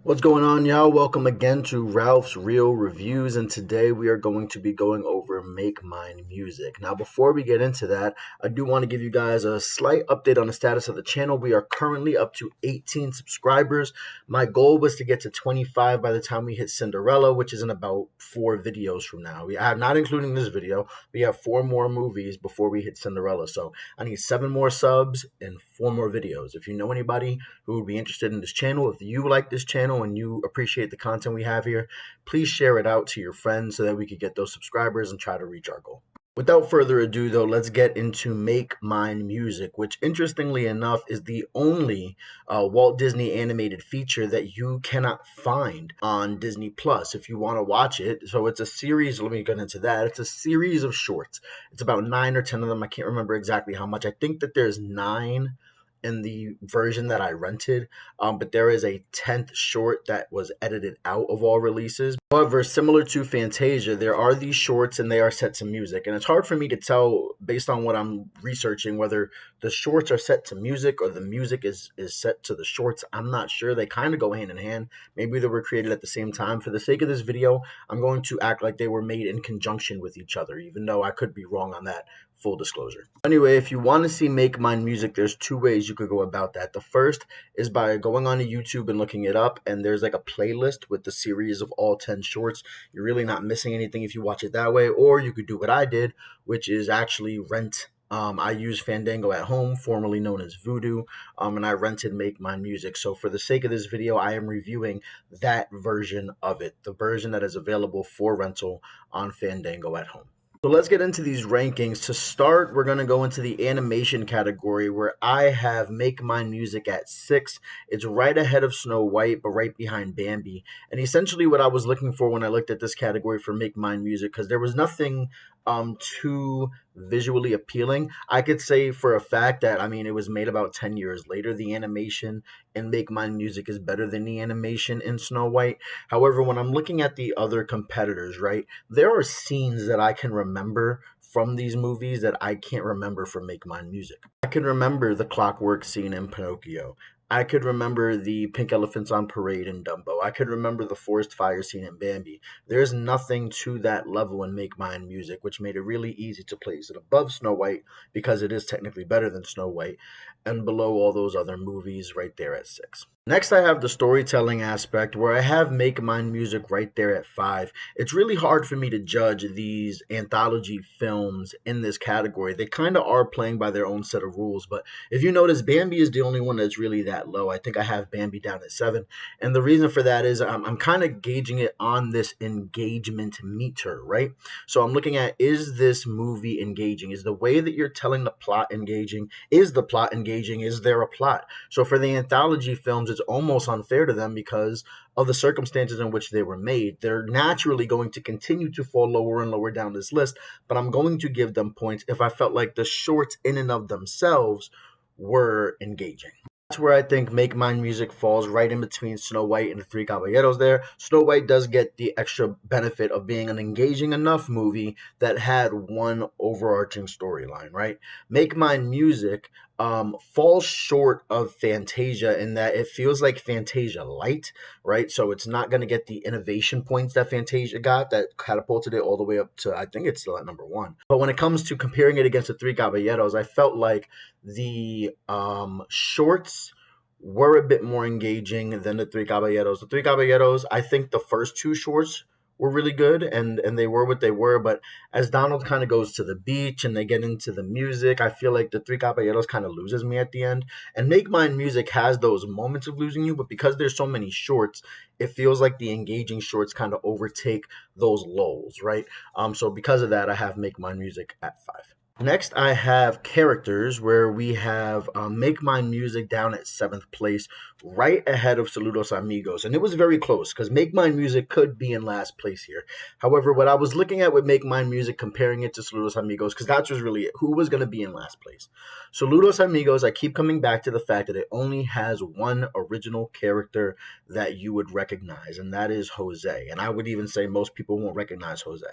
What's going on, y'all? Welcome again to Ralph's Real Reviews, and today we are going to be going over Make Mine Music. Now, before we get into that, I do want to give you guys a slight update on the status of the channel. We are currently up to 18 subscribers. My goal was to get to 25 by the time we hit Cinderella, which is in about 4 videos from now. We have, not including this video, we have 4 more movies before we hit Cinderella. So I need 7 more subs and 4 more videos. If you know anybody who would be interested in this channel, if you like this channel and you appreciate the content we have here, please share it out to your friends so that we could get those subscribers and try to reach our goal. Without further ado, though, let's get into Make Mine Music, which, interestingly enough, is the only Walt Disney animated feature that you cannot find on Disney Plus if you want to watch it. So it's a series. Let me get into that. It's a series of shorts. It's about 9 or 10 of them. I can't remember exactly how much. I think that there's 9 in the version that I rented, but there is a 10th short that was edited out of all releases. However, similar to Fantasia, there are these shorts and they are set to music. And it's hard for me to tell based on what I'm researching whether the shorts are set to music or the music is set to the shorts. I'm not sure. They kind of go hand in hand. Maybe they were created at the same time. For the sake of this video, I'm going to act like they were made in conjunction with each other, even though I could be wrong on that. Full disclosure. Anyway, if you want to see Make Mine Music, there's 2 ways you could go about that. The first is by going onto YouTube and looking it up, and there's like a playlist with the series of all 10 shorts. You're really not missing anything if you watch it that way, or you could do what I did, which is actually rent. I use Fandango at home, formerly known as Voodoo, and I rented Make Mine Music. So for the sake of this video, I am reviewing that version of it, the version that is available for rental on Fandango at home. So let's get into these rankings. To start, we're going to go into the animation category where I have Make Mine Music at 6. It's right ahead of Snow White, but right behind Bambi. And essentially what I was looking for when I looked at this category for Make Mine Music, because there was nothing too visually appealing. I could say for a fact that, it was made about 10 years later. The animation in Make Mine Music is better than the animation in Snow White. However, when I'm looking at the other competitors, right, there are scenes that I can remember from these movies that I can't remember from Make Mine Music. I can remember the clockwork scene in Pinocchio. I could remember the pink elephants on parade in Dumbo. I could remember the forest fire scene in Bambi. There's nothing to that level in Make Mine Music, which made it really easy to place it above Snow White because it is technically better than Snow White, and below all those other movies right there at 6. Next, I have the storytelling aspect where I have Make Mine Music right there at 5. It's really hard for me to judge these anthology films in this category. They kind of are playing by their own set of rules, but if you notice, Bambi is the only one that's really that low. I think I have Bambi down at 7, and the reason for that is I'm kind of gauging it on this engagement meter, right? So I'm looking at, is this movie engaging? Is the way that you're telling the plot engaging? Is the plot engaging? Is there a plot? So for the anthology films, it's almost unfair to them because of the circumstances in which they were made. They're naturally going to continue to fall lower and lower down this list, but I'm going to give them points if I felt like the shorts in and of themselves were engaging. That's where I think Make Mine Music falls right in between Snow White and the Three Caballeros there. Snow White does get the extra benefit of being an engaging enough movie that had one overarching storyline, right? Make Mine Music falls short of Fantasia in that it feels like Fantasia light, right? So it's not going to get the innovation points that Fantasia got that catapulted it all the way up to, I think it's still at number 1. But when it comes to comparing it against the Three Caballeros, I felt like the shorts were a bit more engaging than the Three Caballeros. The Three Caballeros, I think the first 2 shorts were really good and they were what they were, but as Donald kind of goes to the beach and they get into the music, I feel like the Three Caballeros kind of loses me at the end. And Make Mine Music has those moments of losing you, but because there's so many shorts, it feels like the engaging shorts kind of overtake those lulls, right? So because of that, I have Make Mine Music at 5. Next, I have characters where we have Make Mine Music down at 7th place, right ahead of Saludos Amigos. And it was very close because Make Mine Music could be in last place here. However, what I was looking at with Make Mine Music, comparing it to Saludos Amigos, because that was really it, who was going to be in last place. Saludos Amigos, I keep coming back to the fact that it only has one original character that you would recognize, and that is Jose. And I would even say most people won't recognize Jose.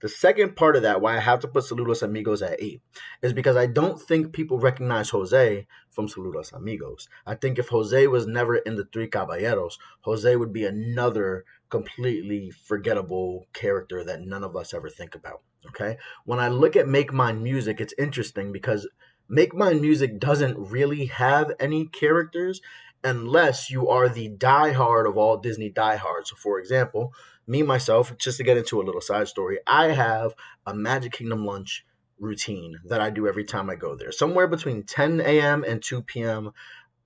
The second part of that, why I have to put Saludos Amigos at 8 is because I don't think people recognize Jose from Saludos Amigos. I think if Jose was never in the Three Caballeros, Jose would be another completely forgettable character that none of us ever think about. Okay? When I look at Make Mine Music, it's interesting because Make Mine Music doesn't really have any characters unless you are the diehard of all Disney diehards. So, for example, me myself, just to get into a little side story, I have a Magic Kingdom lunch routine that I do every time I go there. Somewhere between 10 a.m. and 2 p.m.,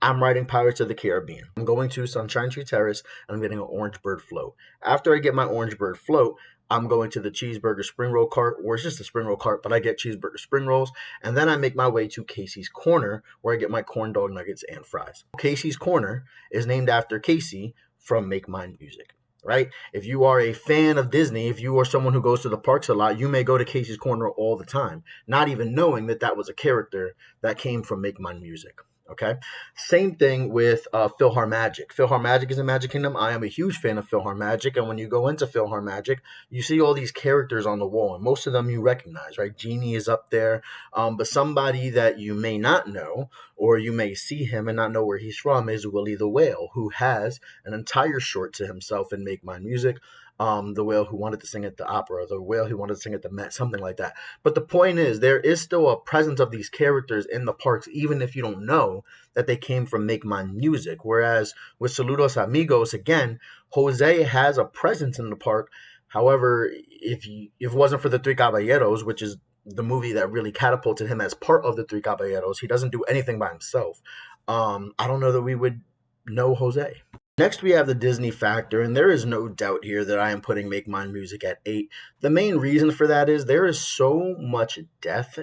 I'm riding Pirates of the Caribbean. I'm going to Sunshine Tree Terrace and I'm getting an orange bird float. After I get my orange bird float, I'm going to the cheeseburger spring roll cart, or it's just a spring roll cart, but I get cheeseburger spring rolls. And then I make my way to Casey's Corner, where I get my corn dog nuggets and fries. Casey's Corner is named after Casey from Make Mine Music, right? If you are a fan of Disney, if you are someone who goes to the parks a lot, you may go to Casey's Corner all the time, not even knowing that that was a character that came from Make Mine Music. Okay. Same thing with PhilharMagic. PhilharMagic is in Magic Kingdom. I am a huge fan of PhilharMagic, and when you go into PhilharMagic, you see all these characters on the wall, and most of them you recognize, right? Genie is up there, but somebody that you may not know, or you may see him and not know where he's from, is Willie the Whale, who has an entire short to himself in Make Mine Music. The whale who wanted to sing at the opera, the whale who wanted to sing at the Met, something like that. But the point is, there is still a presence of these characters in the parks, even if you don't know that they came from Make Mine Music. Whereas with Saludos Amigos, again, Jose has a presence in the park. However, if it wasn't for the Three Caballeros, which is the movie that really catapulted him as part of the Three Caballeros, he doesn't do anything by himself. I don't know that we would know Jose. Next, we have the Disney factor, and there is no doubt here that I am putting Make Mine Music at 8. The main reason for that is there is so much death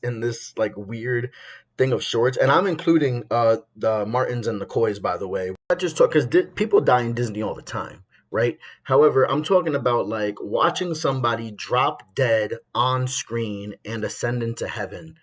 in this like weird thing of shorts, and I'm including the Martins and the Coys, by the way. I just talk because people die in Disney all the time, right? However, I'm talking about like watching somebody drop dead on screen and ascend into heaven,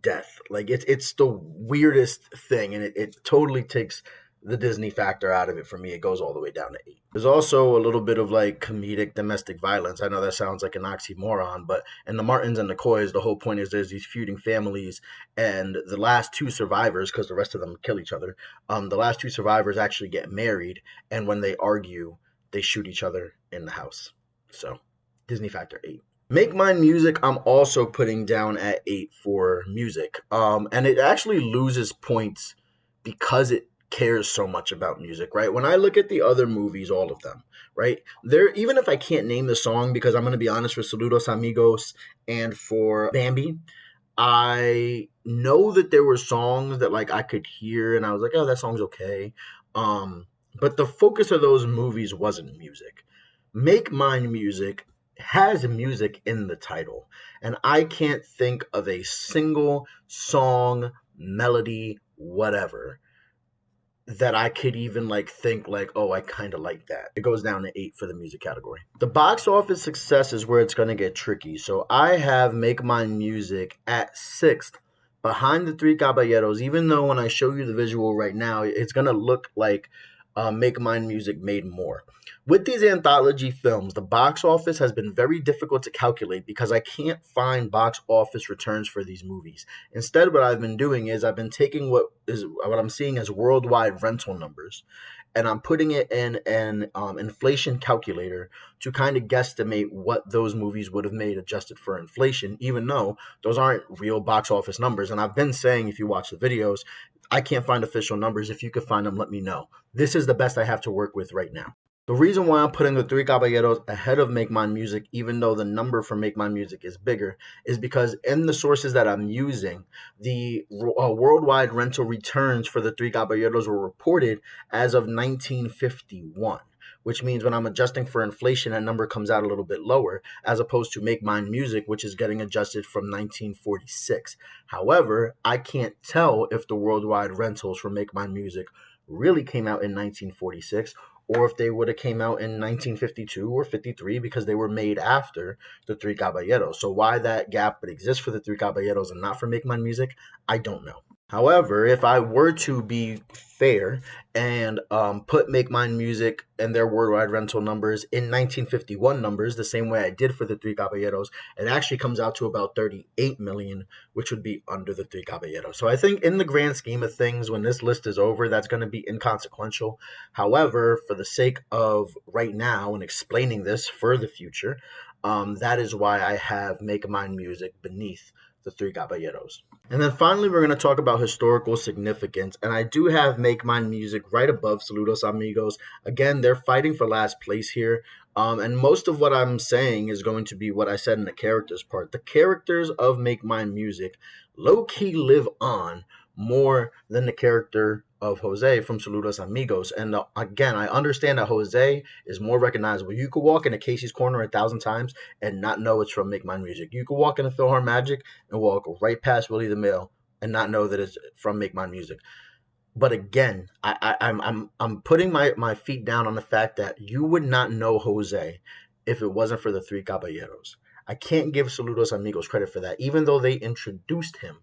death. Like it's the weirdest thing, and it totally takes the Disney factor out of it for me. It goes all the way down to 8. There's also a little bit of like comedic domestic violence. I know that sounds like an oxymoron, but in the Martins and the Coys, the whole point is there's these feuding families, and the last two survivors, because the rest of them kill each other, the last two survivors actually get married, and when they argue, they shoot each other in the house. So Disney factor 8. Make Mine Music, I'm also putting down at 8 for music. And it actually loses points because it cares so much about music, right? When I look at the other movies, all of them, right? There, even if I can't name the song, because I'm going to be honest, for Saludos Amigos and for Bambi, I know that there were songs that like I could hear and I was like, oh, that song's okay. But the focus of those movies wasn't music. Make Mine Music has music in the title, and I can't think of a single song, melody, whatever that I could even like think like, oh, I kind of like that. It goes down to 8 for the music category. The box office success is where it's going to get tricky. So I have Make Mine Music at 6th behind the Three Caballeros, even though when I show you the visual right now, it's going to look like Make Mine Music made more. With these anthology films, the box office has been very difficult to calculate because I can't find box office returns for these movies. Instead, what I've been doing is I've been taking what I'm seeing as worldwide rental numbers, and I'm putting it in an inflation calculator to kind of guesstimate what those movies would have made adjusted for inflation, even though those aren't real box office numbers. And I've been saying, if you watch the videos, I can't find official numbers. If you could find them, let me know. This is the best I have to work with right now. The reason why I'm putting the Three Caballeros ahead of Make Mine Music, even though the number for Make Mine Music is bigger, is because in the sources that I'm using, the worldwide rental returns for the Three Caballeros were reported as of 1951, which means when I'm adjusting for inflation, that number comes out a little bit lower, as opposed to Make Mine Music, which is getting adjusted from 1946. However, I can't tell if the worldwide rentals for Make Mine Music really came out in 1946, or if they would have came out in 1952 or 53, because they were made after the Three Caballeros. So why that gap would exist for the Three Caballeros and not for Make Mine Music, I don't know. However, if I were to be fair and put Make Mine Music and their worldwide rental numbers in 1951 numbers, the same way I did for the Three Caballeros, it actually comes out to about 38 million, which would be under the Three Caballeros. So I think in the grand scheme of things, when this list is over, that's going to be inconsequential. However, for the sake of right now and explaining this for the future, that is why I have Make Mine Music beneath the Three Caballeros. And then finally, we're going to talk about historical significance. And I do have Make Mine Music right above Saludos Amigos. Again, they're fighting for last place here. And most of what I'm saying is going to be what I said in the characters part. The characters of Make Mine Music low key live on more than the character of Jose from Saludos Amigos. And again, I understand that Jose is more recognizable. You could walk into Casey's Corner 1,000 times and not know it's from Make Mine Music. You could walk into Philhar Magic and walk right past Willie the Mail and not know that it's from Make Mine Music. But again, I'm putting my feet down on the fact that you would not know Jose if it wasn't for the Three Caballeros. I can't give Saludos Amigos credit for that, even though they introduced him.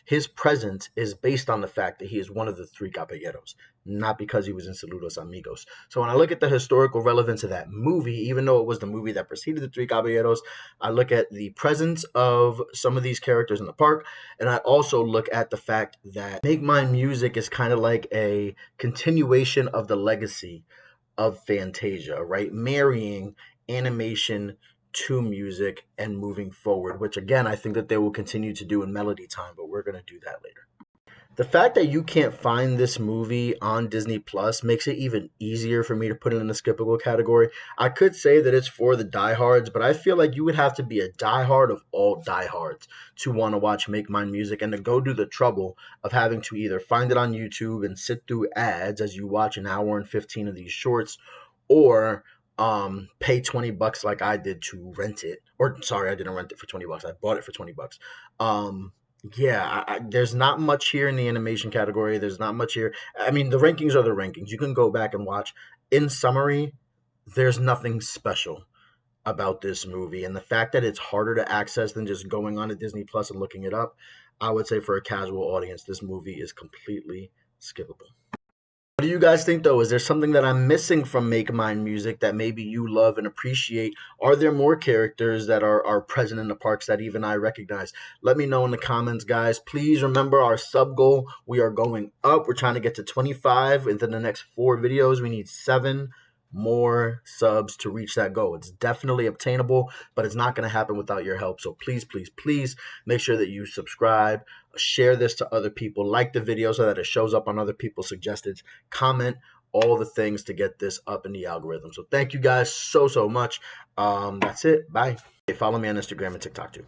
His presence is based on the fact that he is one of the Three Caballeros, not because he was in Saludos Amigos. So when I look at the historical relevance of that movie, even though it was the movie that preceded the Three Caballeros, I look at the presence of some of these characters in the park, and I also look at the fact that Make Mine Music is kind of like a continuation of the legacy of Fantasia, right? Marrying animation to music and moving forward, which again, I think that they will continue to do in Melody Time, but we're going to do that later. The fact that you can't find this movie on Disney Plus makes it even easier for me to put it in the skippable category. I could say that it's for the diehards, but I feel like you would have to be a diehard of all diehards to want to watch Make Mine Music and to go do the trouble of having to either find it on YouTube and sit through ads as you watch an hour and 15 of these shorts, or pay $20 like I did to rent it. Or sorry, I didn't rent it for $20. I bought it for $20. Yeah, there's not much here in the animation category. There's not much here. I mean, the rankings are the rankings. You can go back and watch. In summary, there's nothing special about this movie. And the fact that it's harder to access than just going on to Disney Plus and looking it up, I would say for a casual audience, this movie is completely skippable. What do you guys think, though? Is there something that I'm missing from Make Mine Music that maybe you love and appreciate? Are there more characters that are present in the parks that even I recognize? Let me know in the comments, guys. Please remember our sub goal. We are going up. We're trying to get to 25 within the next 4 videos. We need 7 more subs to reach that goal. It's definitely obtainable, but it's not going to happen without your help. So please, please, please make sure that you subscribe, share this to other people, like the video so that it shows up on other people's suggested, comment, all the things to get this up in the algorithm. So thank you guys so much. That's it. Bye. Follow me on Instagram and TikTok too.